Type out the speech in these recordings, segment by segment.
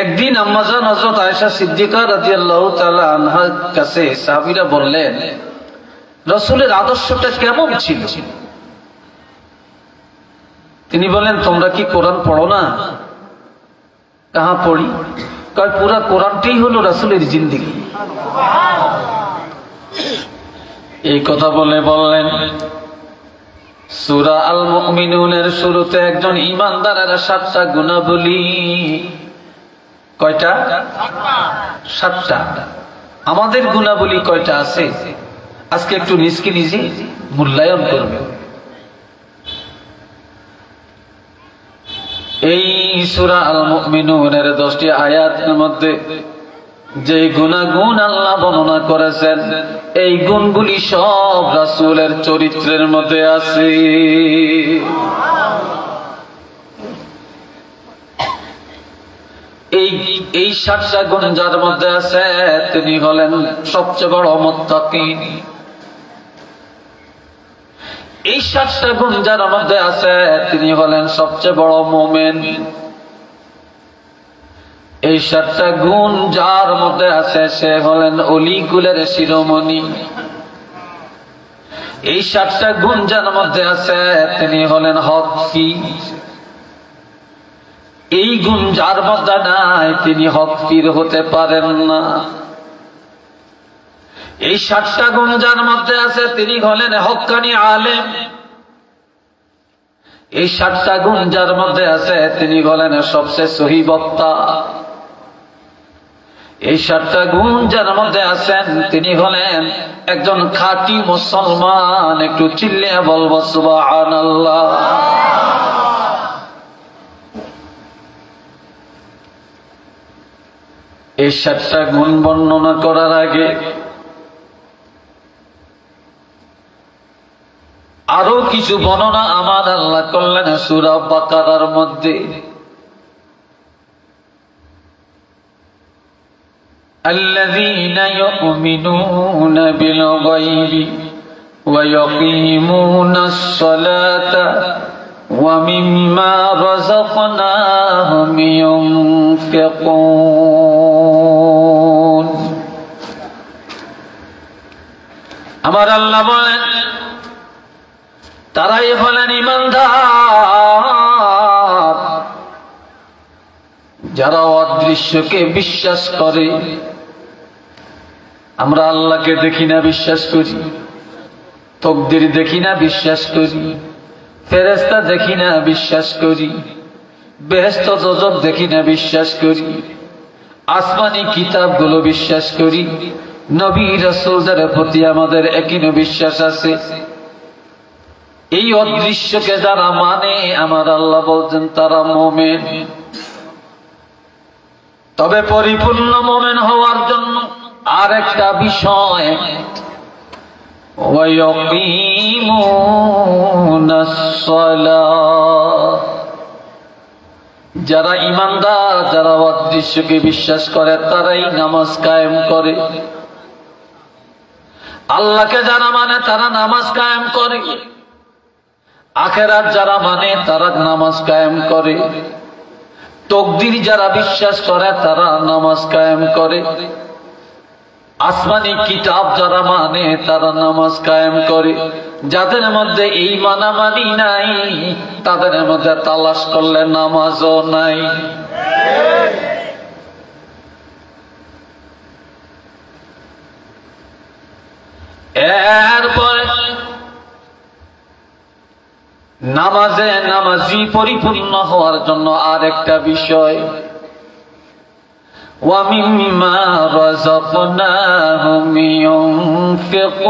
একদিন আম্মাজান হযরত আয়েশা সিদ্দিকা রাদিয়াল্লাহু তাআলা আনহার কাছে সাহাবীরা বললেন, রাসূলের আদর্শটা কেমন ছিল? তিনি বলেন, তোমরা কি কোরআন পড়ো না? কাহা পড়ি? কয় পুরা কোরআনটাই হলো রাসূলের জিন্দেগি। এই কথা বললেন, সূরা আল মুমিনুনের শুরুতে একজন ঈমানদারের 7টা গুণাবলী। কয়টা? 7টা। আমাদের গুণাবলী কয়টা আছে আজকে একটু নিজকে নিজে মূল্যায়ন করবে। এই সূরা আল মুমিনুনের 10টি আয়াতের মধ্যে যে গুণাগুণ আল্লাহ বর্ণনা করেছেন, এই গুণগুলি সব রাসূলের চরিত্রের মধ্যে আছে। এই 7টা গুণ যার মধ্যে আছে তিনি হলেন সবচেয়ে বড় মুত্তাকি। এই 7টা গুণ যার মধ্যে আছে তিনি হলেন সবচেয়ে বড় মুমিন। এই 7টা গুণ যার মধ্যে আছে সে হলেন অলিকুলের শিরোমণি। এই 7টা গুণ যার মধ্যে আছে তিনি হলেন হকফি। এই গুণ যার মধ্যে নাই তিনি হকফির হতে পারেন না। এই 7টা গুণ যার মধ্যে আছে তিনি হলেন হক্কানি আলেম। এই 7টা গুণ যার মধ্যে আছে তিনি হলেন সবচেয়ে সহি বক্তা। এই 7টা গুণ যার মধ্যে আছেন তিনি হলেন একজন খাঁটি মুসলমান। একটু চিল্লিয়ে বলবো সুবহানাল্লাহ। এই 7টা গুণ বর্ণনা করার আগে আরো কিছু বর্ণনা আমার আল্লাহ করলেন সূরা বাকারার মধ্যে। الذين يؤمنون بالغيب ويقيمون الصلاة ومما رزقناهم ينفقون। আমার আল্লাহ বলেন, তারাই হলেন ঈমানদার যারা অদৃশ্যকে বিশ্বাস করে। আমরা আল্লাহকে দেখি না, বিশ্বাস করি। তাকদীর দেখি না, বিশ্বাস করি। ফেরেশতা দেখি না, বিশ্বাস করি। বেহেশত দোজখ দেখি না, বিশ্বাস করি। আসমানি কিতাবগুলো বিশ্বাস করি। নবী রাসূলদের প্রতি আমাদের একই বিশ্বাস আছে। এই অদৃশ্যকে যারা মানে আমার আল্লাহ বলছেন তারা মুমিন। তবে পরিপূর্ণ মুমিন হওয়ার জন্য আরেকটা বিষয়, ওয়ায়াকিমুনাস সালাহ। যারা ঈমানদার, যারা অদৃশ্যকে বিশ্বাস করে তারাই নামাজ কায়েম করে। আল্লাহকে যারা মানে তারা নামাজ কায়েম করে। আখিরাত যারা মানে তারা নামাজ কায়েম করে। তাকদীর যারা বিশ্বাস করে তারা নামাজ কায়েম করে। আসমানি কিতাব যারা মানে তারা নামাজ কায়েম করে। যাদের মধ্যে এই মানামানি নাই তাদের মধ্যে তালাশ করলে নামাজও নাই। এরপরে নামাজি পরিপূর্ণ হওয়ার জন্য আরেকটা বিষয়, وَمِمَّا رَزَقْنَاهُمْ يُنْفِقُونَ।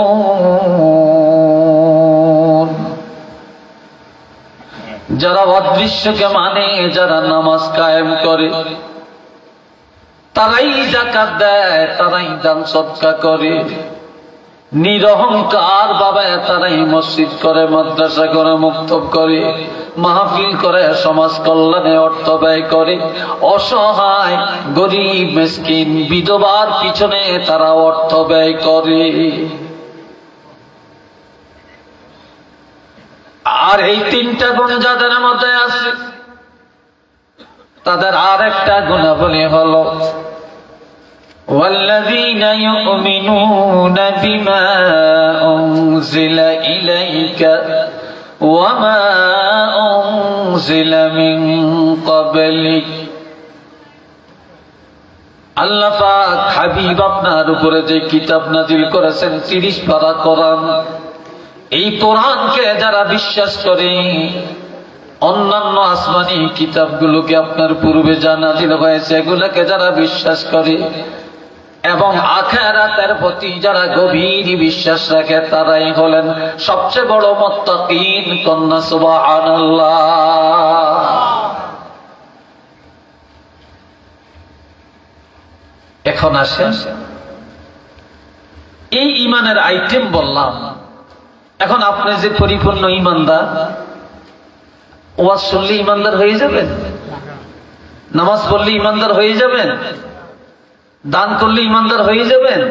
যারা অদৃশ্যকে মানে, যারা নামাজ কায়েম করে তারাই যাকাত দেয়, তারাই দান সদকা করে। নিরহংকার ভাবে তারাই মসজিদ করে, মাদ্রাসা করে, মুক্তব করে, মাহফিল করে, সমাজ কল্যাণে অর্থ ব্যয় করে। অসহায় গরিব মিসকিন বিধবার পিছনে তারা অর্থ ব্যয় করে। আর এই 3টা গুণ যাদের মধ্যে আছে তাদের আরেকটা গুণাবলী হলো والذين يؤمنون بما أنزل إليك وما أنزل من قبلك আল্লাহ পাক হাবিব আপনার উপরে যে কিতাব নাজিল করেছেন 30 পারা কোরআন, এই কোরআনকে যারা বিশ্বাস করে, অন্যান্য আসমানি কিতাবগুলোকে আপনার পূর্বে যা নাজিল হয়েছে এগুলোকে যারা বিশ্বাস করে এবং আখিরাতের প্রতি যারা গভীর বিশ্বাস রাখে, তারাই হলেন সবচেয়ে বড় মুত্তাকিন। কন্যা সুবহানাল্লাহ। এখন আসেন, এই ঈমানের আইটেম বললাম। এখন আপনি যে পরিপূর্ণ ঈমানদার, ওয়াজ শুনলে ঈমানদার হয়ে যাবেন, নামাজ পড়লে ঈমানদার হয়ে যাবেন, দান করলে ঈমানদার হয়ে যাবেন।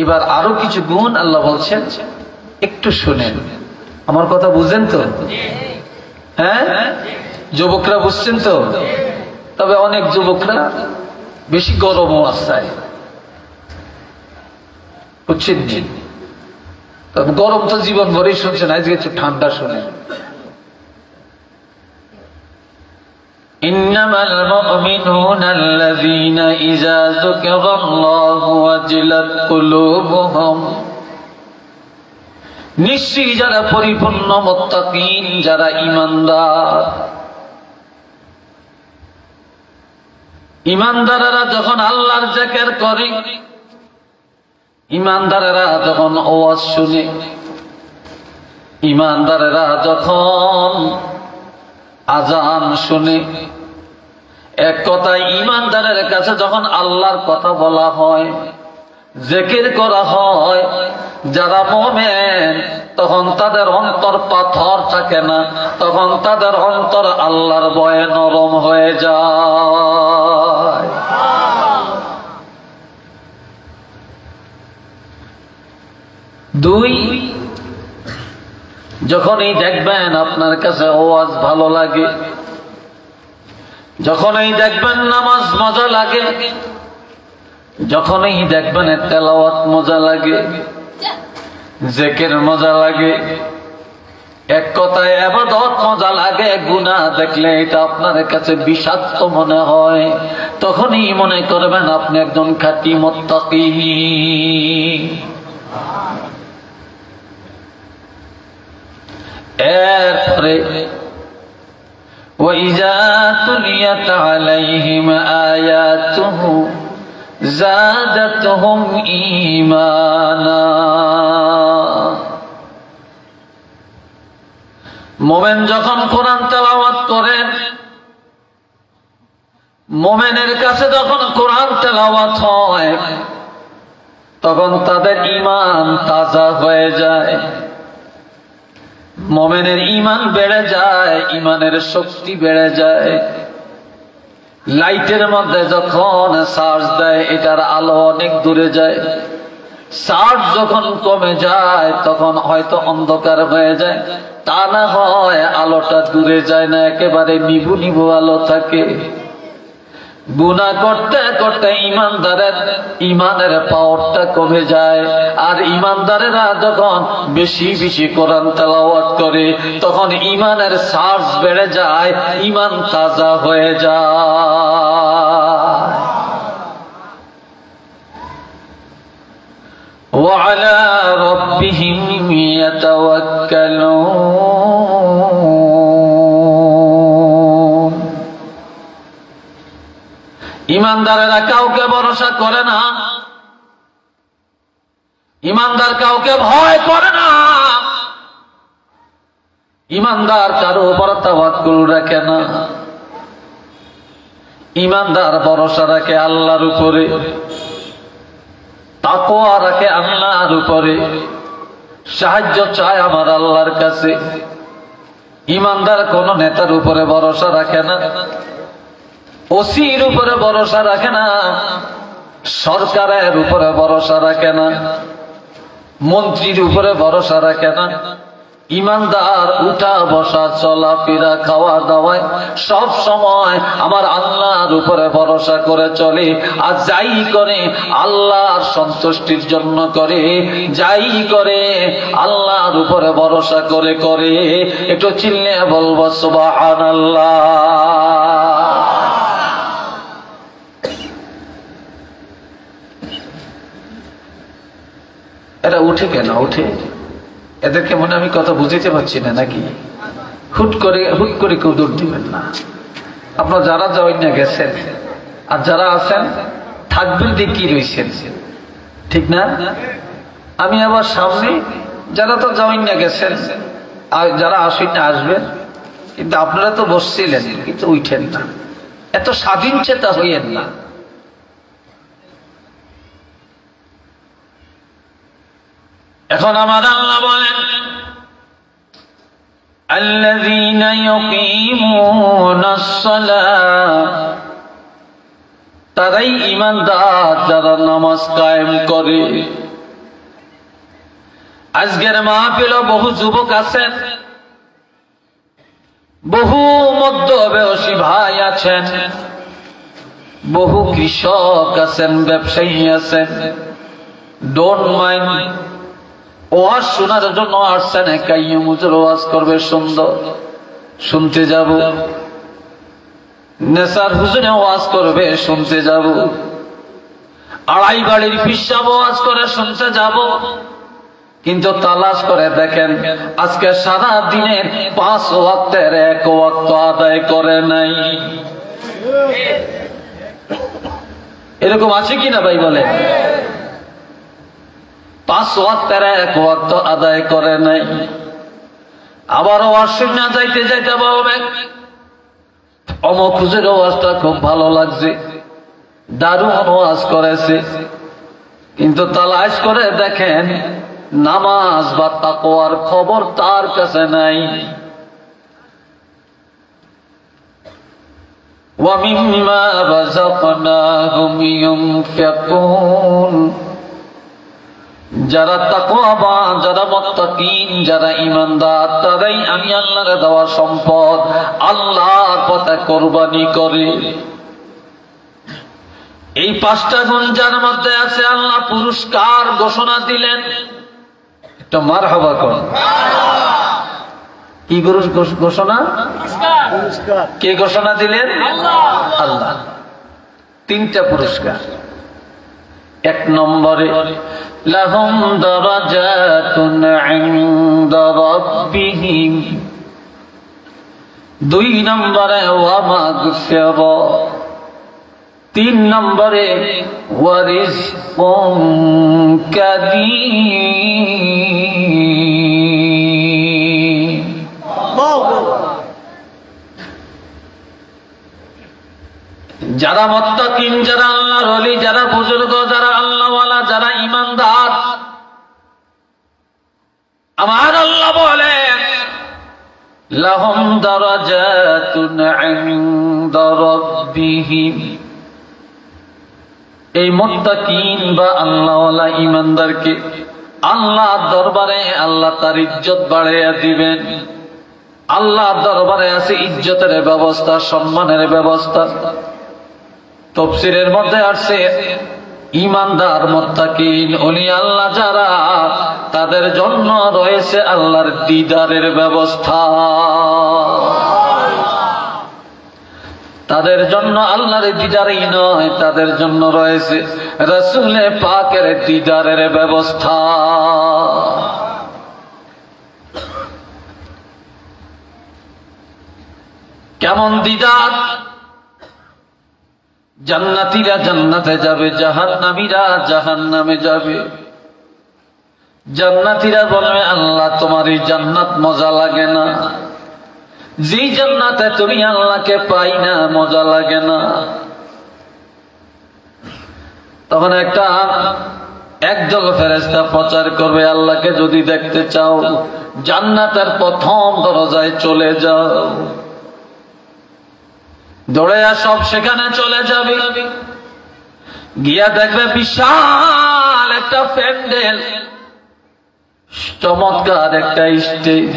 এবার আরো কিছু গুণ আল্লাহ বলছেন, একটু শুনেন। আমার কথা বুঝেন তো? হ্যাঁ, যুবকরা বুঝছেন তো? তবে অনেক যুবকরা বেশি গরমও আসায়, বুঝছেন? তবে গরম তো জীবন ভরেই শুনছেন, আজকে একটু ঠান্ডা শুনেন। إنما المؤمنون الذين إذا ذكر الله وجلت قلوبهم, নিশ্চয়ই যারা পরিপূর্ণ মুত্তাকিন, যারা ঈমানদার, ঈমানদারেরা যখন আল্লাহর জিকির করে, ঈমানদারেরা যখন ওয়াজ শুনে, ঈমানদারেরা যখন আজান শুনে, এক কথায় ঈমানদারের কাছে যখন আল্লাহর কথা বলা হয়, জিকির করা হয়, যারা মুমিন, তখন তাদের অন্তর পাথর থাকে না, তখন তাদের অন্তর আল্লাহর ভয়ে নরম হয়ে যায়। দুই, যখনই দেখবেন আপনার কাছে ওয়াজ ভালো লাগে, যখনই দেখবেন নামাজ মজা লাগে, যখনই দেখবেন তেলাওয়াত মজা লাগে, জিকির মজা লাগে, এক কথায় ইবাদত মজা লাগে, গুনাহ দেখলে এটা আপনার কাছে বিষাক্ত মনে হয়, তখনই মনে করবেন আপনি একজন খাঁটি মুত্তাকি। এরপরে وَإِذَا تُلِيَتْ عَلَيْهِمْ آيَاتُهُ زَادَتْهُمْ إِيمَانًا, মুমিন যখন কোরআন তেলাওয়াত করেন, মুমিনের কাছে যখন কোরআন তেলাওয়াত হয়, তখন তাদের ঈমান তাজা হয়ে যায়, মুমিনের ঈমান বেড়ে যায়, ঈমানের শক্তি বেড়ে যায়। লাইটের মধ্যে যখন চার্জ দেয়, এটার আলো অনেক দূরে যায়, চার্জ যখন কমে যায় তখন হয়তো অন্ধকার হয়ে যায়, তা না হয় আলোটা দূরে যায় না, একেবারে নিভু নিভু আলো থাকে। গুনাহ করতে করতে ঈমানদারের ঈমানের পাওয়ারটা কমে যায়, আর ঈমানদারেরা যখন বেশি বেশি কোরআন তেলাওয়াত করে, তখন ঈমানের চার্জ বেড়ে যায়, ঈমান তাজা হয়ে যায়। وعلى ربهم يتوكلون, ঈমানদারেরা কাউকে ভরসা করে না, ঈমানদার কাউকে ভয় করে না, ঈমানদার কারো উপর তাওয়াক্কুল রাখে না, ঈমানদার ভরসা রাখে আল্লাহর উপরে, তাকওয়া রাখে আল্লাহর উপরে, সাহায্য চায় আমার আল্লাহর কাছে। ঈমানদার কোন নেতার উপরে ভরসা রাখে না, ওসির উপরে ভরসা রাখে না, সরকারের উপরে ভরসা রাখে না, মন্ত্রীর উপরে ভরসা রাখে না, ইমানদার উঠা বসা চলাফেরা খাওয়া দাওয়ায় সব সময় আমার আল্লাহর উপরে ভরসা করে চলে, আর যাই করে আল্লাহর সন্তুষ্টির জন্য করে, যাই করে আল্লাহর উপরে ভরসা করে করে। একটু চিল্লে বলবো সুবহানাল্লাহ। এরা উঠে কেন? উঠে এদেরকে মনে আমি কথা বুঝিতে পারছি না নাকি? হুট করে কেউ দৌড় দিবেন না। আপনার যারা যাওয়াই না গেছেন আর যারা আছেন থাকবেন দিয়ে কি রয়েছেন, ঠিক না? আমি আবার সামনে যারা তো যাওয়াই না গেছেন আর যারা আসেন না আসবেন, কিন্তু আপনারা তো বসছিলেন কিন্তু উঠেন না। এত স্বাধীন চেতা হইয়েন না। এখন আমার আল্লাহ বলেন আল্লাযীনা ইয়াকিমুনাস সালাহ, তারাই ঈমানদার যারা নামাজ কায়েম করে। আজকের মাহফিলে বহু যুবক আছেন, বহু মধ্যবয়সী ভাই আছেন, বহু কৃষক আছেন, ব্যবসায়ী আছেন। ডোন্ট মাইন্ড, ওয়াজ শোনার জন্য আসছেন, কাইয়ুম হুজুর ওয়াজ করবে সুন্দর, শুনতে যাব। নেসার হুজুরে ওয়াজ করবে, শুনতে যাব। আড়াই বাড়ির পিসাব ওয়াজ করে শুনতে যাব। কিন্তু তালাশ করে দেখেন আজকে সারা দিনের 5 ওয়াক্তের 1 ওয়াক্ত আদায় করে নাই। এরকম আছে কিনা ভাই বলেন? 5 ওয়াক্তের 1 ওয়াক্ত আদায় করে নাই। আবার ওয়াজ শুনে যাইতে যাইতে বলবে অমুক হুজুর ওয়াজটা খুব ভালো লাগছে, দারুণ ওয়াজ করেছে। কিন্তু তালাশ করে দেখেন নামাজ বা তাকওয়ার খবর তার কাছে নাই। ওয়া মিম্মা রাযাকনাহুম ইউনফিকুন, যারা তাকওয়াবান, যারা মুত্তাকিন, যারা ঈমানদার, তারাই আমি আল্লাহর দেওয়া সম্পদ আল্লাহর পথে কোরবানি করে। এই 5টা গুণ যার মধ্যে আছে আল্লাহ পুরস্কার ঘোষণা দিলেন। তো মারহাবা কর। কি ঘোষণা? কে ঘোষণা দিলেন? আল্লাহ। 3টা পুরস্কার। 1 নম্বরে লাহুম দারাজাতুন ইনদা রাব্বিহিম, 2 নম্বরে ওয়া মাগফিরা, 3 নম্বরে ওয়া রিজকুন কারীম। যারা মুত্তাকিন, যারা আল্লাহর ওলি, যারা বুজুর্গ, যারা আল্লাহওয়ালা, যারা ঈমানদার, আমার আল্লাহ বলেন লাহুম দারাজাতুন ইনদা রাব্বিহিম। এই মুত্তাকিন বা আল্লাহওয়ালা ঈমানদারকে আল্লাহর দরবারে আল্লাহ তার ইজ্জত বাড়াইয়া দিবেন। আল্লাহর দরবারে আছে ইজ্জতের ব্যবস্থা, সম্মানের ব্যবস্থা। তাফসীরের মধ্যে আসছে ঈমানদার মুত্তাকিন ওলি আল্লাহ যারা, তাদের জন্য রয়েছে আল্লাহর দিদারের ব্যবস্থা। তাদের জন্য আল্লাহর দিদারই নয়, তাদের জন্য রয়েছে রাসূলে পাকের দিদারের ব্যবস্থা। কেমন দিদার? জান্নাতীরা জান্নাতে যাবে, জাহান্নামীরা জাহান্নামে যাবে। জান্নাতীরা বলবে আল্লাহ তোমার এই জান্নাত মজা লাগে না, যেই জান্নাতে তুমি আল্লাহকে পাই না মজা লাগে না। তখন একদল ফেরেশতা প্রচার করবে আল্লাহকে যদি দেখতে চাও জান্নাতের প্রথম দরজায় চলে যাও। দৌড়ে সব সেখানে চলে যাবে, গিয়া দেখবে বিশাল একটা প্যান্ডেল, চমৎকার একটা স্টেজ।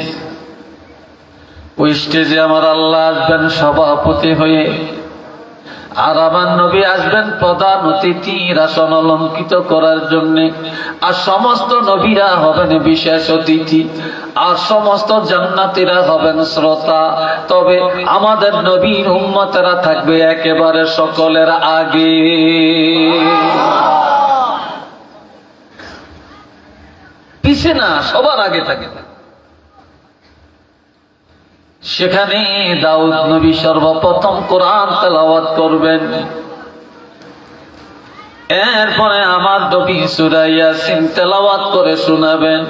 ওই স্টেজে আমার আল্লাহ আসবেন সভাপতি হয়ে, আর আমার নবী আসবেন প্রধান অতিথি, আসন অলঙ্কিত করার জন্য। আর সমস্ত নবীরা হবেন বিশেষ অতিথি, আর সমস্ত জান্নাতীরা হবেন শ্রোতা। তবে আমাদের নবীর উম্মতেরা থাকবে একেবারে সকলের আগে। পিছে না, সবার আগে থাকে। সেখানে দাউদ নবী সর্বপ্রথম কোরআন তেলাওয়াত করবেন। এরপরে আমার নবী সূরা ইয়াসিন তেলাওয়াত করে শোনাবেন।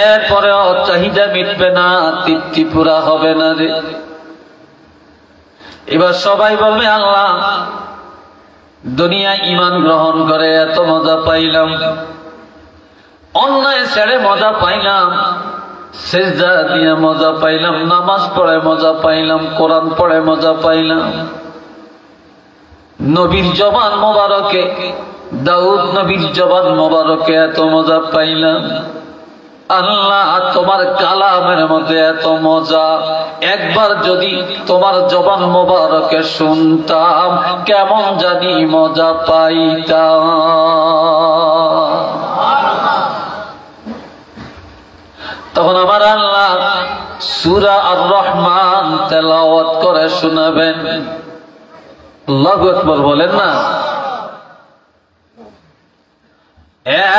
এরপরে চাহিদা মিটবে না, তৃপ্তি পুরা হবে না রে। এবার সবাই বলবে, আল্লাহ দুনিয়ায় ঈমান গ্রহণ করে এত মজা পাইলাম, অন্যায় ছেড়ে মজা পাইলাম, সিজদা দিয়ে মজা পাইলাম, নামাজ পড়ে মজা পাইলাম, কোরআন পড়ে মজা পাইলাম। নবীর জবান মোবারকে, দাউদ নবীর জবান মোবারকে এত মজা পাইলাম। আল্লাহ তোমার কালামের মধ্যে এত মজা, একবার যদি তোমার জবান মোবারকে শুনতাম কেমন জানি মজা পাইতাম। তখন আমার আল্লাহ সূরা আর রহমান তেলাওয়াত করে শোনাবেন। আল্লাহু আকবার বলেন না।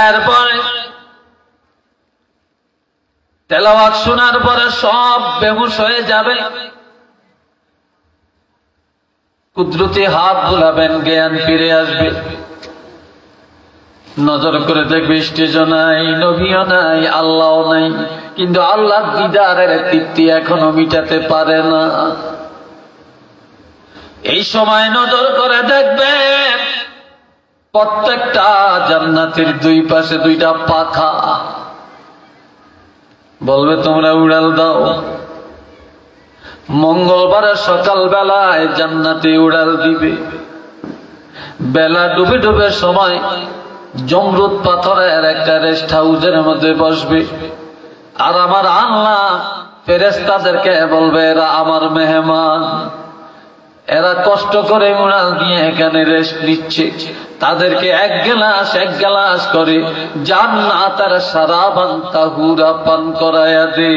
এরপরে তেলাওয়াত শোনার পরে সব বেহুশ হয়ে যাবে, কুদরতি হাত বুলাবেন, জ্ঞান ফিরে আসবে। নজর করে দেখবে স্টেজও নাই, নবীও নাই, আল্লাহও নাই, কিন্তু আল্লাহর দিদারের তৃপ্তি এখনো মিটাতে পারে না। এই সময় নজর করে দেখবে প্রত্যেকটা জান্নাতের দুই পাশে দুইটা পাখা। বলবে তোমরা উড়াল দাও। মঙ্গলবারের সকাল বেলায় জান্নাতে উড়াল দিবে। বেলা ডুবে ডুবে সময় জমরুদ পাথরের একটা রেস্ট হাউসের মধ্যে বসবে, আর আমার আল্লাহ ফেরেশতাদেরকে বলবে এরা আমার মেহমান, এরা কষ্ট করে উড়াল দিয়ে এখানে রেস্ট নিচ্ছে, তাদেরকে এক গ্লাস করে জান্নাতের শারাবান তাহুরা পান করায়া দে।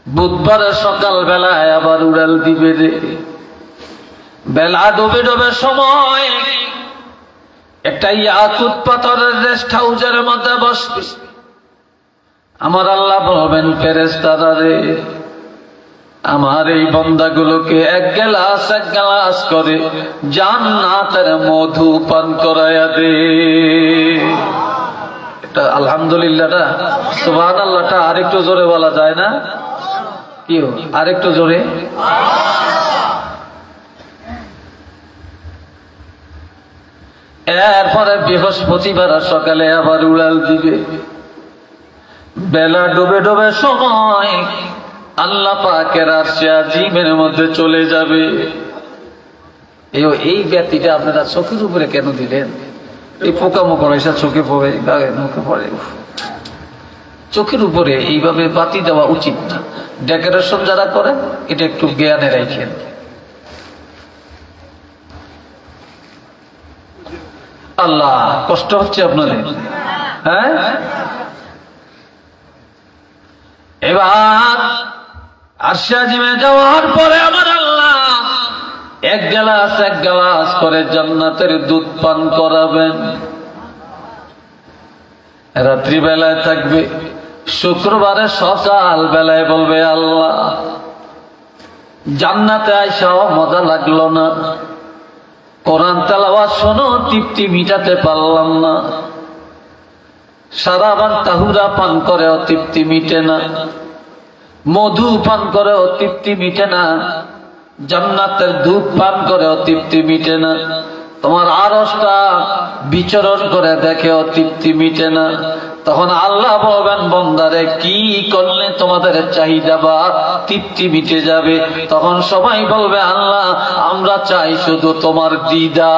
বুধবারের সকাল বেলায় আবার উড়াল দিবে রে। বেলা ডুবে ডুবে সময় একটা ইয়াকুত পাথরের রেস্ট হাউসের মধ্যে বসবে। আমার আল্লাহ বলবেন ফেরেশতারা রে, আমার এই বান্দাগুলোকে এক গ্লাস করে জান্নাতের মধু পান করায়া দে। এটা আলহামদুলিল্লাহটা, সুবহানাল্লাহটা আরেকটু জোরে বলা যায় না? কি আরেকটু জোরে? এরপরে বৃহস্পতিবার সকালে আবার উড়াল দিবে। বেলা ডুবে ডুবে সময় আল্লাহ পাকের আরশে আজিমের মধ্যে চলে যাবে। এই ব্যক্তিটা আপনারা চোখের উপরে কেন দিলেন? এই পোকামাকড় এসে চোখে পড়ে, মুখে পড়ে। চোখের উপরে এইভাবে বাতি দেওয়া উচিত না। ডেকোরেশন যারা করেন এটা একটু জ্ঞানে রাখেন। আল্লাহ কষ্ট হচ্ছে আপনাদের? হ্যাঁ, এবার আরশে আজিমে যাওয়ার পরে আমার আল্লাহ এক গ্লাস করে জান্নাতের দুধ পান করাবেন। রাত্রিবেলায় থাকবে, শুক্রবারে সকাল বেলায় বলবে আল্লাহ জান্নাতে আইসাও মজা লাগলো না, কোরআন তেলাওয়াত শোনো তৃপ্তি মিটাতে পারলাম না, শারাবান তাহুরা পান করেও তৃপ্তি মিটে না, মধু পান করেও তৃপ্তি মিটে না, জান্নাতের দুধ পান করেও তৃপ্তি মিটে না। তোমার আরশটা বিচরণ করে দেখেও তৃপ্তি মিটে না। তখন আল্লাহ বলবেন, বান্দারে কি করলে তোমাদের চাহিদা বা তৃপ্তি মিটে যাবে? তখন সবাই বলবে, আল্লাহ আমরা চাই শুধু তোমার দিদার।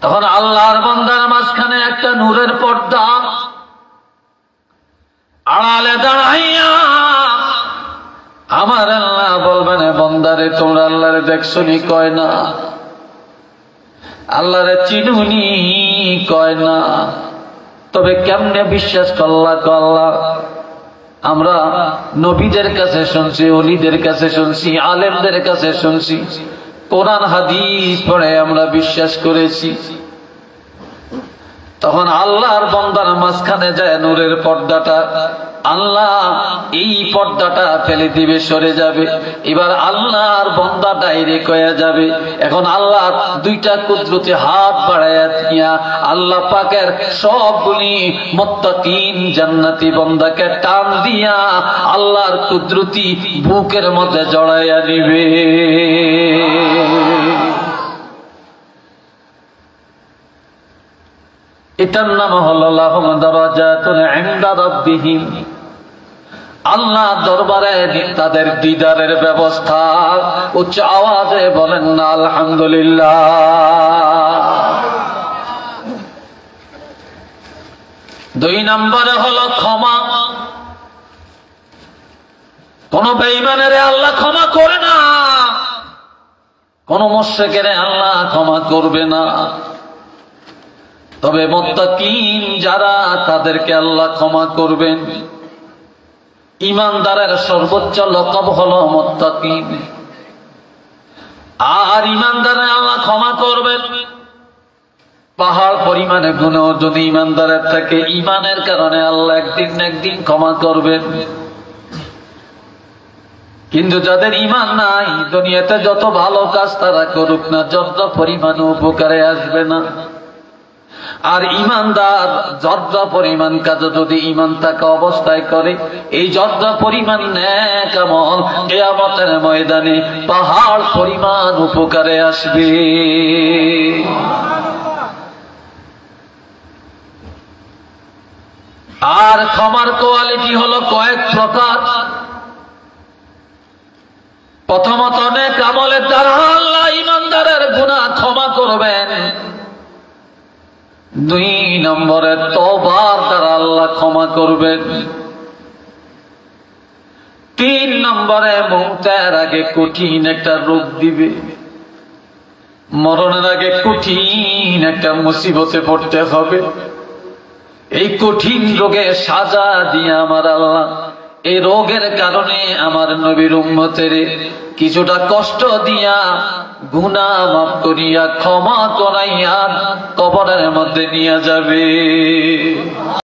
তখন আল্লাহর বান্দার মাঝখানে একটা নূরের পর্দা, আড়ালে দাঁড়াইয়া আমার আল্লাহ বলবেন, বান্দারে তোমরা আল্লাহরে দেখছনি? কয় না। আল্লাহরে চিনুনি? কয় না। তবে কেমনে বিশ্বাস করলা? আল্লাহ আমরা নবীদের কাছে শুনছি, ওলিদের কাছে শুনছি, আলেমদের কাছে শুনছি, কোরআন হাদিস পড়ে আমরা বিশ্বাস করেছি। তখন আল্লাহর বান্দার মাঝখানে যায় নূরের পর্দাটা, আল্লাহ এই পর্দাটা ফেলে দিবে, সরে যাবে। এবার আল্লাহর বান্দা ডাইরেক্ট হয়ে যাবে। এখন আল্লাহ দুইটা কুদরতি হাত বাড়াইয়া দিয়া আল্লাহ পাকের সবগুলি মুত্তাকিন জান্নাতি বান্দাকে টান দিয়া আল্লাহর কুদরতি বুকের মধ্যে জড়াইয়া নিবে। এটার নাম হলো লাহুম দারাজাতুন ইনদা রাব্বিহিম। আল্লাহ দরবারে তাদের দিদারের ব্যবস্থা। উচ্চ আওয়াজে বলেন না আলহামদুলিল্লাহ। দুই নম্বরে হলো ক্ষমা। কোন বেঈমানের আল্লাহ ক্ষমা করে না, কোন মুশরিকের আল্লাহ ক্ষমা করবে না। তবে মুত্তাকিন যারা, তাদেরকে আল্লাহ ক্ষমা করবেন। ঈমানদারের সর্বোচ্চ লকব হলো মুত্তাকিন। আর ঈমানদারের আল্লাহ ক্ষমা করবেন। পাহাড় পরিমাণে গুনাহ যদি ঈমানদারের থাকে, ঈমানের কারণে আল্লাহ একদিন না একদিন ক্ষমা করবেন। কিন্তু যাদের ঈমান নাই, দুনিয়াতে যত ভালো কাজ তারা করুক না, যত পরিমাণ উপকারে আসবে না। আর ঈমানদার যতটা পরিমাণ কাজ যদি ঈমান থাকা অবস্থায় করে, এই যতটা পরিমাণ নেক আমল কিয়ামতের ময়দানে পাহাড় পরিমাণ উপকারে আসবে। আর ক্ষমার কোয়ালিটি হলো কয়েক প্রকার। প্রথমত, নেক আমলের দ্বারা আল্লাহ ঈমানদারের গুনাহ ক্ষমা করবেন। দুই নম্বরে, তওবার দ্বারা আল্লাহ ক্ষমা করবেন। তিন নম্বরে, মৌতের আগে কঠিন একটা রোগ দিবে, মরণের আগে কঠিন একটা মুসিবতে পড়তে হবে। এই কঠিন রোগে সাজা দিয়ে আমার আল্লাহ এই রোগের কারণে আমার নবীর উম্মতের কিছুটা কষ্ট দিয়া, গুনাহ মাফ করিয়া, ক্ষমা করাইয়া কবরের মধ্যে নিয়ে যাবে।